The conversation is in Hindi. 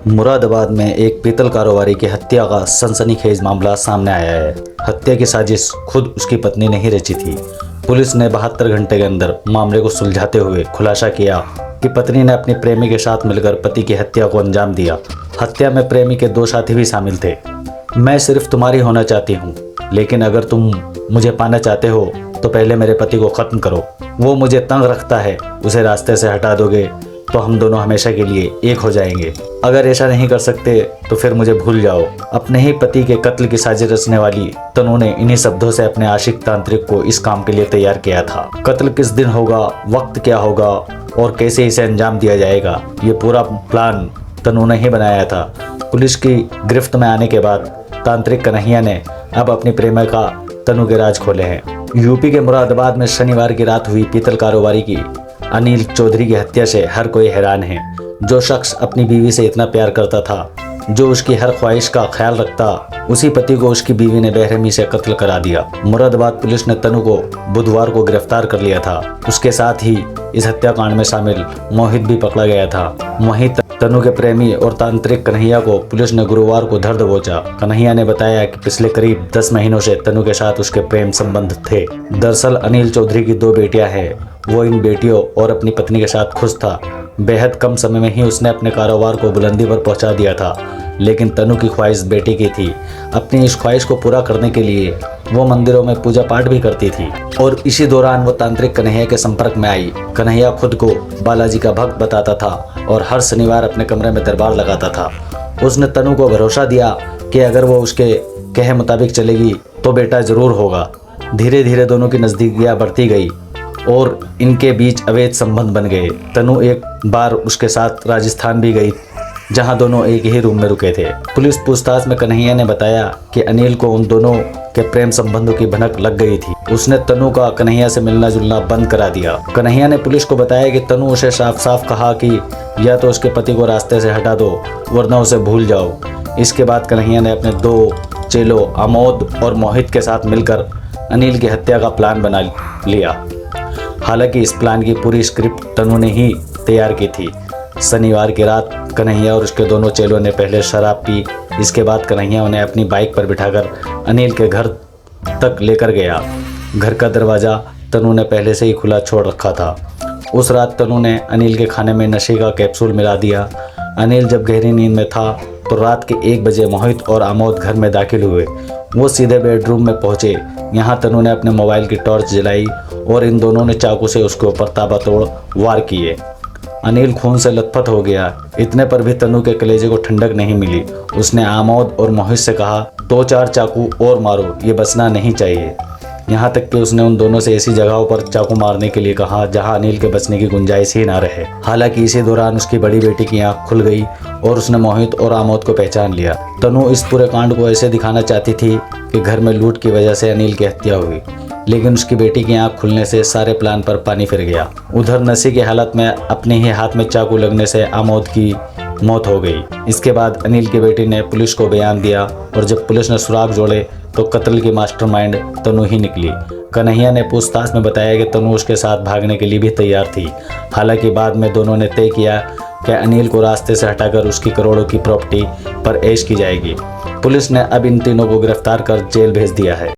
मुरादाबाद में एक पीतल कारोबारी की हत्या का सनसनीखेज मामला सामने आया है। हत्या की साजिश खुद उसकी पत्नी ने ही रची थी। पुलिस ने 72 घंटे के अंदर मामले को सुलझाते हुए खुलासा किया कि पत्नी ने अपने प्रेमी के साथ मिलकर पति की हत्या को अंजाम दिया। हत्या में प्रेमी के 2 साथी भी शामिल थे। मैं सिर्फ तुम्हारी होना चाहती हूँ, लेकिन अगर तुम मुझे पाना चाहते हो तो पहले मेरे पति को खत्म करो। वो मुझे तंग रखता है, उसे रास्ते से हटा दोगे तो हम दोनों हमेशा के लिए एक हो जाएंगे। अगर ऐसा नहीं कर सकते तो फिर मुझे भूल जाओ। अपने ही पति के कत्ल की साजिश रचने वाली तनु ने इन्हीं शब्दों से अपने आशिक तांत्रिक को इस काम के लिए तैयार किया था। कत्ल किस दिन होगा, वक्त क्या होगा और कैसे इसे अंजाम दिया जाएगा, ये पूरा प्लान तनु ने ही बनाया था। पुलिस की गिरफ्त में आने के बाद तांत्रिक कन्हैया ने अब अपनी प्रेमिका तनु के राज खोले हैं। यूपी के मुरादाबाद में शनिवार की रात हुई पीतल कारोबारी की अनिल चौधरी की हत्या से हर कोई हैरान है। जो शख्स अपनी बीवी से इतना प्यार करता था, जो उसकी हर ख्वाहिश का ख्याल रखता, उसी पति को उसकी बीवी ने बेरहमी से कत्ल करा दिया। मुरादाबाद पुलिस ने तनु को बुधवार को गिरफ्तार कर लिया था। उसके साथ ही इस हत्याकांड में शामिल मोहित भी पकड़ा गया था। वहीं तनु के प्रेमी और तांत्रिक कन्हैया को पुलिस ने गुरुवार को धर दबोचा। कन्हैया ने बताया कि पिछले करीब 10 महीनों से तनु के साथ उसके प्रेम संबंध थे। दरअसल अनिल चौधरी की 2 बेटियां हैं। वो इन बेटियों और अपनी पत्नी के साथ खुश था। बेहद कम समय में ही उसने अपने कारोबार को बुलंदी पर पहुंचा दिया था। लेकिन तनु की ख्वाहिश बेटी की थी। अपनी इस ख्वाहिश को पूरा करने के लिए वो मंदिरों में पूजा पाठ भी करती थी और इसी दौरान वो तांत्रिक कन्हैया के संपर्क में आई। कन्हैया खुद को बालाजी का भक्त बताता था और हर शनिवार अपने कमरे में दरबार लगाता था। उसने तनु को भरोसा दिया कि अगर वो उसके कहे मुताबिक चलेगी तो बेटा जरूर होगा। धीरे धीरे दोनों की नज़दीकियाँ बढ़ती गई और इनके बीच अवैध संबंध बन गए। तनु एक बार उसके साथ राजस्थान भी गई, जहां दोनों एक ही रूम में रुके थे। पुलिस पूछताछ में कन्हैया ने बताया कि अनिल को उन दोनों के प्रेम संबंधों की भनक लग गई थी। उसने तनु का कन्हैया से मिलना जुलना बंद करा दिया। कन्हैया ने पुलिस को बताया कि तनु उसे साफ साफ कहा कि या तो उसके पति को रास्ते से हटा दो वरना उसे भूल जाओ। इसके बाद कन्हैया ने अपने 2 चेलों आमोद और मोहित के साथ मिलकर अनिल की हत्या का प्लान बना लिया। हालांकि इस प्लान की पूरी स्क्रिप्ट तनु ने ही तैयार की थी। शनिवार की रात कन्हैया और उसके दोनों चेलों ने पहले शराब पी। इसके बाद कन्हैया उन्हें अपनी बाइक पर बिठाकर अनिल के घर तक लेकर गया। घर का दरवाज़ा तनु ने पहले से ही खुला छोड़ रखा था। उस रात तनु ने अनिल के खाने में नशे का कैप्सूल मिला दिया। अनिल जब गहरी नींद में था तो रात के 1 बजे मोहित और आमोद घर में दाखिल हुए। वो सीधे बेडरूम में पहुंचे। यहाँ तनु ने अपने मोबाइल की टॉर्च जलाई और इन दोनों ने चाकू से उसके ऊपर ताबड़तोड़ वार किए। अनिल खून से लथपथ हो गया। इतने पर भी तनु के कलेजे को ठंडक नहीं मिली। उसने आमोद और मोहित से कहा 2-4 चाकू और मारो, ये बचना नहीं चाहिए। यहाँ तक कि उसने उन दोनों से ऐसी जगहों पर चाकू मारने के लिए कहा जहाँ अनिल के बचने की गुंजाइश ही ना रहे। हालांकि इसी दौरान उसकी बड़ी बेटी की आंख खुल गई और उसने मोहित और आमोद को पहचान लिया। तनु इस पूरे कांड को ऐसे दिखाना चाहती थी कि घर में लूट की वजह से अनिल की हत्या हुई, लेकिन उसकी बेटी की आंख खुलने से सारे प्लान पर पानी फिर गया। उधर नशे की हालत में अपने ही हाथ में चाकू लगने से आमोद की मौत हो गई। इसके बाद अनिल की बेटी ने पुलिस को बयान दिया और जब पुलिस ने सुराग जोड़े तो कत्ल की मास्टरमाइंड तनु ही निकली। कन्हैया ने पूछताछ में बताया कि तनु उसके साथ भागने के लिए भी तैयार थी। हालांकि बाद में दोनों ने तय किया कि अनिल को रास्ते से हटाकर उसकी करोड़ों की प्रॉपर्टी पर ऐश की जाएगी। पुलिस ने अब इन तीनों को गिरफ्तार कर जेल भेज दिया है।